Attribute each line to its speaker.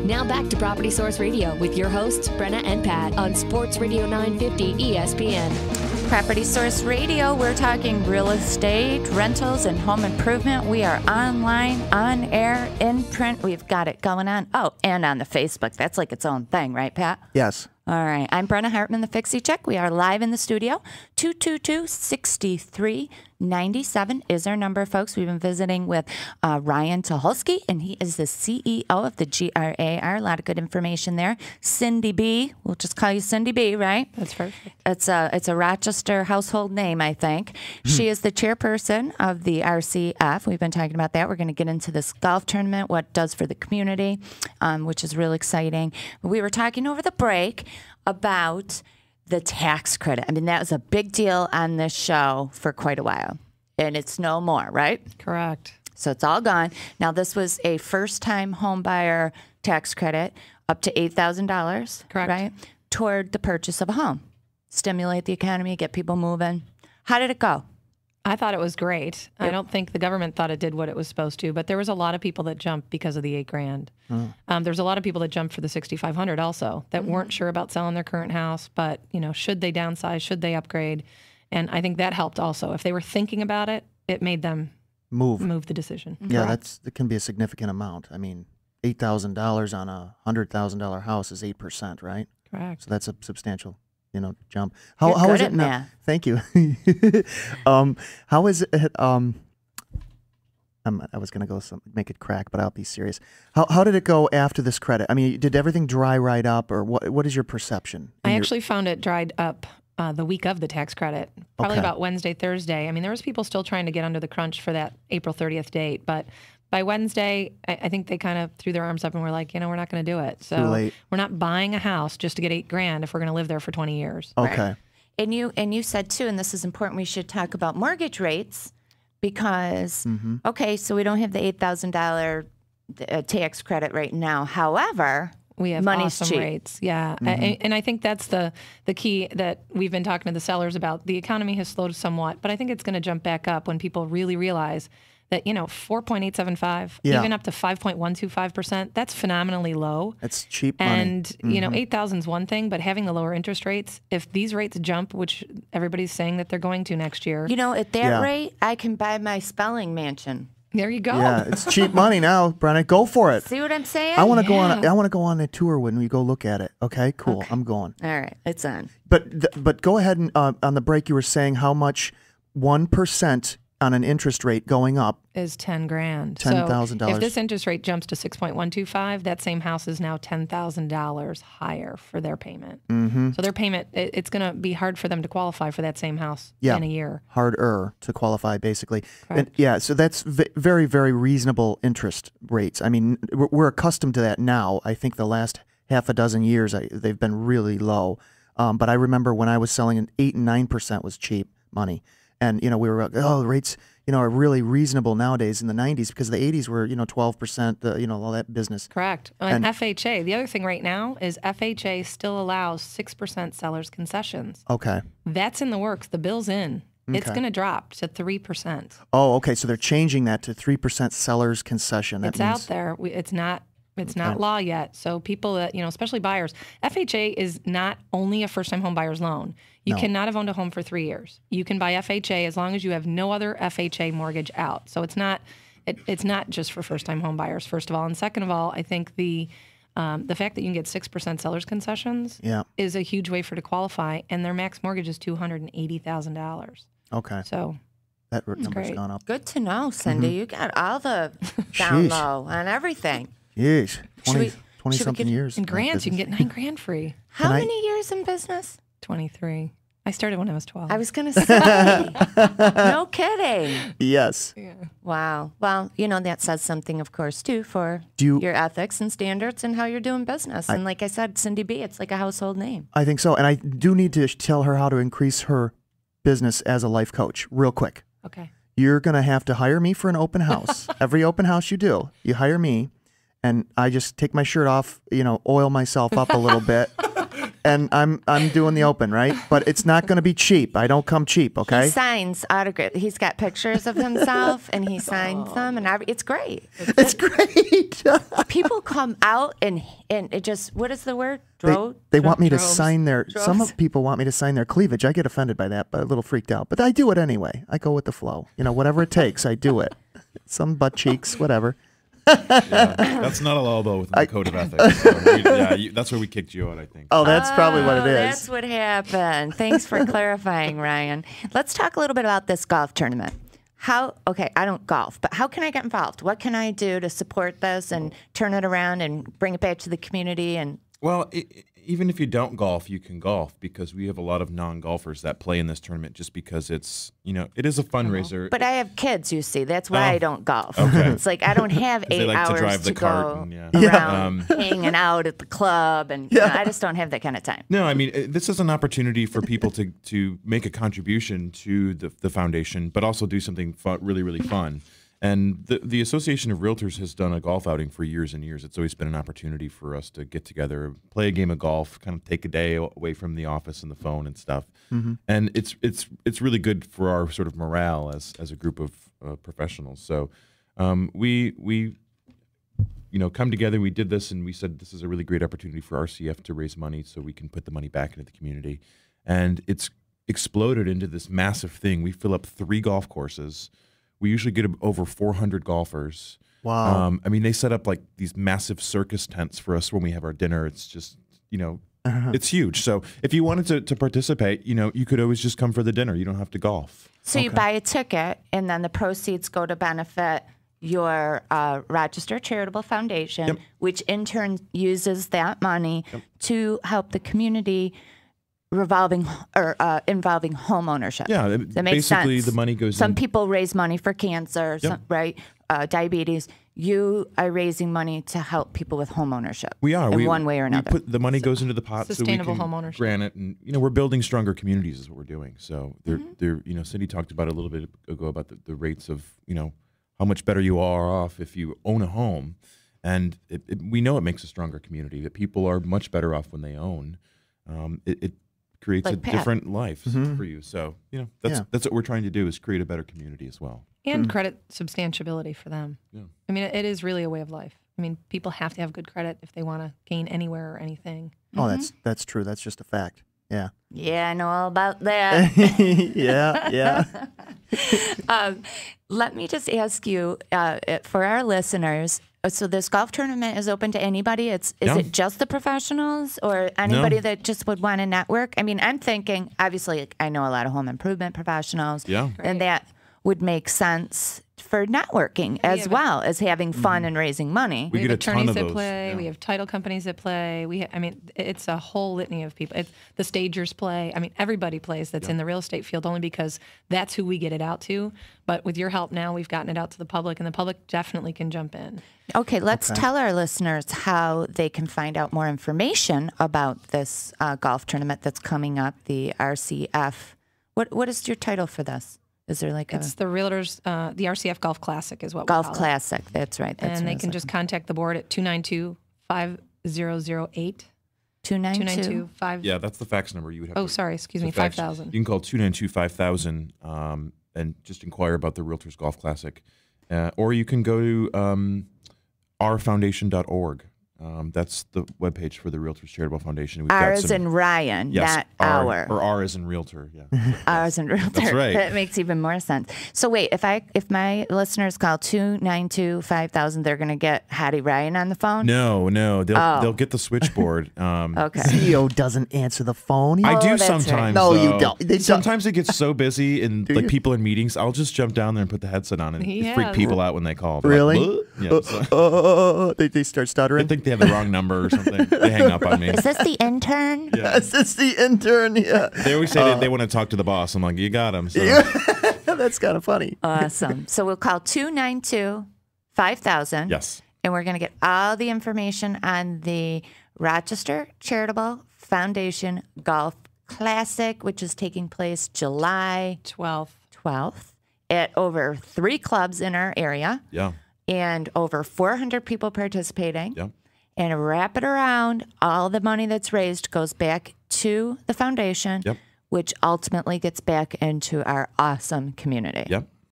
Speaker 1: Now back to Property Source Radio with your hosts, Brenna and Pat, on Sports Radio 950 ESPN.
Speaker 2: Property Source Radio, we're talking real estate, rentals, and home improvement. We are online, on air, in print. We've got it going on. Oh, and on the Facebook. That's like its own thing, right, Pat?
Speaker 3: Yes.
Speaker 2: All right. I'm Brenna Hartman, the Fixie Chick. We are live in the studio. 222-6397 is our number, folks. We've been visiting with Ryan Tucholsky, and he is the CEO of the GRAR. A lot of good information there. Cindy B. We'll just call you Cindy B, right?
Speaker 4: That's perfect.
Speaker 2: It's a Rochester household name, I think. She is the chairperson of the RCF. We've been talking about that. We're going to get into this golf tournament, what it does for the community, which is real exciting. We were talking over the break about the tax credit. I mean, that was a big deal on this show for quite a while, and it's no more, right?
Speaker 4: Correct.
Speaker 2: So it's all gone. Now, this was a first-time home buyer tax credit up to $8,000,
Speaker 4: Correct.
Speaker 2: right, toward the purchase of a home. Stimulate the economy, get people moving. How did it go?
Speaker 4: I thought it was great.
Speaker 2: Yep.
Speaker 4: I don't think the government thought it did what it was supposed to, but there was a lot of people that jumped because of the $8,000. There's a lot of people that jumped for the $6,500 also that weren't sure about selling their current house, but should they downsize? Should they upgrade? And I think that helped also. If they were thinking about it, it made them move the decision.
Speaker 3: Yeah, that can be a significant amount. I mean, $8,000 on a $100,000 house is 8%, right?
Speaker 4: Correct.
Speaker 3: So that's a substantial jump.
Speaker 2: You're
Speaker 3: How
Speaker 2: good
Speaker 3: is it
Speaker 2: at
Speaker 3: now?
Speaker 2: math.
Speaker 3: Thank you. How is it? I was going to make it crack, but I'll be serious. How did it go after this credit? I mean, did everything dry right up, or what is your perception?
Speaker 4: I actually found it dried up the week of the tax credit, probably about Wednesday, Thursday. I mean, there was people still trying to get under the crunch for that April 30th date, but by Wednesday, I think they kind of threw their arms up and were like, we're not going to do it. So we're not buying a house just to get $8,000 if we're going to live there for 20 years.
Speaker 3: Okay.
Speaker 2: Right. And you said too, and this is important, we should talk about mortgage rates because, okay, so we don't have the $8,000 tax credit right now. However,
Speaker 4: we have
Speaker 2: money's
Speaker 4: awesome
Speaker 2: cheap.
Speaker 4: rates. Yeah. And I think that's the key that we've been talking to the sellers about. The economy has slowed somewhat, but I think it's going to jump back up when people really realize that, 4.875, even up to 5.125%, that's phenomenally low.
Speaker 3: That's cheap money.
Speaker 4: And, 8,000 is one thing, but having the lower interest rates, if these rates jump, which everybody's saying that they're going to next year.
Speaker 2: At that rate, I can buy my spelling mansion.
Speaker 4: There you go.
Speaker 3: Yeah, it's cheap money now, Brenna. Go for it.
Speaker 2: See what I'm saying?
Speaker 3: I want to go on. I want to go on a tour when we go look at it. Okay, cool. I'm going.
Speaker 2: All right, it's on.
Speaker 3: But go ahead and on the break you were saying how much 1% on an interest rate going up
Speaker 4: is $10,000.
Speaker 3: $10,000.
Speaker 4: So if this interest rate jumps to 6.125, that same house is now $10,000 higher for their payment. So their payment, it's going to be hard for them to qualify for that same house in a year.
Speaker 3: Harder to qualify, basically.
Speaker 4: Correct.
Speaker 3: And so that's very, very reasonable interest rates. I mean, we're accustomed to that now. I think the last half a dozen years, they've been really low. But I remember when I was selling, 8 and 9% was cheap money. And, we were, the rates, are really reasonable nowadays in the 90s because the 80s were, 12%, all that business.
Speaker 4: Correct. And FHA, the other thing right now is FHA still allows 6% seller's concessions.
Speaker 3: Okay.
Speaker 4: That's in the works. The bill's in. It's going to drop to 3%.
Speaker 3: Oh, okay. So they're changing that to 3% seller's concession.
Speaker 4: It's out there. It's not law yet. So people that, especially buyers, FHA is not only a first-time home buyer's loan. You cannot have owned a home for 3 years. You can buy FHA as long as you have no other FHA mortgage out. So it's not just for first-time home buyers, first of all. And second of all, I think the fact that you can get 6% seller's concessions is a huge way for to qualify, and their max mortgage is $280,000.
Speaker 3: Okay.
Speaker 4: So
Speaker 3: that number's gone up.
Speaker 2: Good to know, Cindy. You got all the down low on everything.
Speaker 3: Yeesh. 20-something years.
Speaker 4: In grants, you can get $9,000 free.
Speaker 2: How many years in business?
Speaker 4: 23. I started when I was 12.
Speaker 2: I was going to say. No kidding.
Speaker 3: Yes.
Speaker 4: Yeah.
Speaker 2: Wow. Well, that says something, of course, too, for your ethics and standards and how you're doing business. And like I said, Cindy B, it's like a household name.
Speaker 3: I think so. And I do need to tell her how to increase her business as a life coach real quick.
Speaker 4: Okay.
Speaker 3: You're going to have to hire me for an open house. Every open house you do, you hire me. And I just take my shirt off, oil myself up a little bit. and I'm doing the Open, right? But it's not going to be cheap. I don't come cheap, okay?
Speaker 2: He signs autograph. He's got pictures of himself, and he signs them, and it's great.
Speaker 3: It's great.
Speaker 2: People come out and it just, what is the word?
Speaker 3: They want me to
Speaker 4: Droves.
Speaker 3: sign some people want me to sign their cleavage. I get offended by that, but a little freaked out. But I do it anyway. I go with the flow. Whatever it takes, I do it. Some butt cheeks, whatever.
Speaker 5: Yeah, that's not allowable with my code of ethics. So that's where we kicked you out, I think.
Speaker 3: Oh, that's probably what it is.
Speaker 2: That's what happened. Thanks for clarifying, Ryan. Let's talk a little bit about this golf tournament. Okay, I don't golf, but how can I get involved? What can I do to support this and turn it around and bring it back to the community? And
Speaker 5: Well, even if you don't golf, you can golf because we have a lot of non-golfers that play in this tournament just because it's, it is a fundraiser.
Speaker 2: But I have kids, you see. That's why I don't golf.
Speaker 5: Okay.
Speaker 2: It's like I don't have 8
Speaker 5: they like to
Speaker 2: hours
Speaker 5: drive the cart
Speaker 2: go
Speaker 5: and,
Speaker 2: around hanging out at the club, and I just don't have that kind of time.
Speaker 5: No, I mean, this is an opportunity for people to make a contribution to the foundation, but also do something really, really fun. And the Association of Realtors has done a golf outing for years and years. It's always been an opportunity for us to get together, play a game of golf, kind of take a day away from the office and the phone and stuff. Mm-hmm. And it's really good for our sort of morale as a group of professionals. So we come together. We did this, and we said this is a really great opportunity for RCF to raise money so we can put the money back into the community. And it's exploded into this massive thing. We fill up 3 golf courses. We usually get over 400 golfers.
Speaker 3: Wow.
Speaker 5: I mean, they set up like these massive circus tents for us when we have our dinner. It's just, it's huge. So if you wanted to participate, you could always just come for the dinner. You don't have to golf.
Speaker 2: So you buy a ticket, and then the proceeds go to benefit your Rochester Charitable Foundation, which in turn uses that money to help the community involving home ownership.
Speaker 5: Yeah,
Speaker 2: that makes
Speaker 5: basically
Speaker 2: sense.
Speaker 5: the money goes
Speaker 2: Some
Speaker 5: in.
Speaker 2: people raise money for cancer, right? Diabetes. You are raising money to help people with home ownership.
Speaker 5: We are.
Speaker 2: In one way or another.
Speaker 5: The money goes into the pot
Speaker 4: Sustainable
Speaker 5: so we can
Speaker 4: home ownership.
Speaker 5: grant it. And, we're building stronger communities is what we're doing. So, Cindy talked about a little bit ago about the rates of, how much better you are off if you own a home. And we know it makes a stronger community, that people are much better off when they own. It creates
Speaker 2: like
Speaker 5: a
Speaker 2: Pat.
Speaker 5: different life for you. So, that's what we're trying to do is create a better community as well.
Speaker 4: And credit substantiability for them.
Speaker 5: Yeah.
Speaker 4: I mean, it is really a way of life. I mean, people have to have good credit if they want to gain anywhere or anything.
Speaker 3: Oh, that's true. That's just a fact. Yeah.
Speaker 2: Yeah, I know all about that.
Speaker 3: yeah.
Speaker 2: Let me just ask you, for our listeners, so this golf tournament is open to anybody? Is it just the professionals or anybody that just would want to network? I mean, I'm thinking, obviously, I know a lot of home improvement professionals.
Speaker 5: Yeah.
Speaker 2: And that would make sense for networking as well as having fun and raising money.
Speaker 5: We
Speaker 4: have
Speaker 5: get a ton
Speaker 4: attorneys
Speaker 5: of
Speaker 4: that
Speaker 5: those,
Speaker 4: play.
Speaker 5: yeah.
Speaker 4: We have title companies that play. It's a whole litany of people. The stagers play. I mean, everybody plays that's in the real estate field only because that's who we get it out to. But with your help now, we've gotten it out to the public, and the public definitely can jump in.
Speaker 2: Okay, let's tell our listeners how they can find out more information about this golf tournament that's coming up, the RCF. What is your title for this? Is there like
Speaker 4: It's the Realtors, the RCF Golf Classic is what we
Speaker 2: Golf
Speaker 4: call
Speaker 2: Classic? That's right.
Speaker 4: it. And they can just contact the board at 292-5008.
Speaker 2: 292.
Speaker 5: Yeah, that's the fax number you would have.
Speaker 4: Oh, sorry, excuse me, 5,000.
Speaker 5: You can call 292-5000 and just inquire about the Realtors Golf Classic. Or you can go to ourfoundation.org. That's the webpage for the Realtors Charitable Foundation. We've
Speaker 2: R
Speaker 5: got
Speaker 2: as in Ryan,
Speaker 5: yes,
Speaker 2: not
Speaker 5: R,
Speaker 2: our.
Speaker 5: or R as in Realtor. Yeah,
Speaker 2: R as in Realtor.
Speaker 5: That's right.
Speaker 2: That makes even more sense. So wait, if my listeners call 292-5000, they're going to get Hattie Ryan on the phone?
Speaker 5: No, they'll get the switchboard.
Speaker 2: Okay.
Speaker 3: CEO doesn't answer the phone.
Speaker 5: I do
Speaker 2: that's right.
Speaker 5: sometimes.
Speaker 3: No, you
Speaker 5: though.
Speaker 3: don't. They don't.
Speaker 5: Sometimes it gets so busy and like people in meetings, I'll just jump down there and put the headset on and freak people out when they call. They're
Speaker 3: Really?
Speaker 5: like, yeah, so
Speaker 3: They start stuttering.
Speaker 5: I think they have the wrong number or something. They hang up on me.
Speaker 2: Is this the intern?
Speaker 3: Yes, it's the intern. Yeah.
Speaker 5: They always say they want to talk to the boss. I'm like, you got him. So.
Speaker 3: That's kind of funny.
Speaker 2: Awesome. So we'll call 292-5000.
Speaker 5: Yes.
Speaker 2: And we're going to get all the information on the Rochester Charitable Foundation Golf Classic, which is taking place July 12th at over 3 clubs in our area.
Speaker 5: Yeah.
Speaker 2: And over 400 people participating.
Speaker 5: Yeah.
Speaker 2: and wrap it around. All the money that's raised goes back to the foundation,
Speaker 5: Yep.
Speaker 2: which ultimately gets back into our awesome community.
Speaker 5: Yep.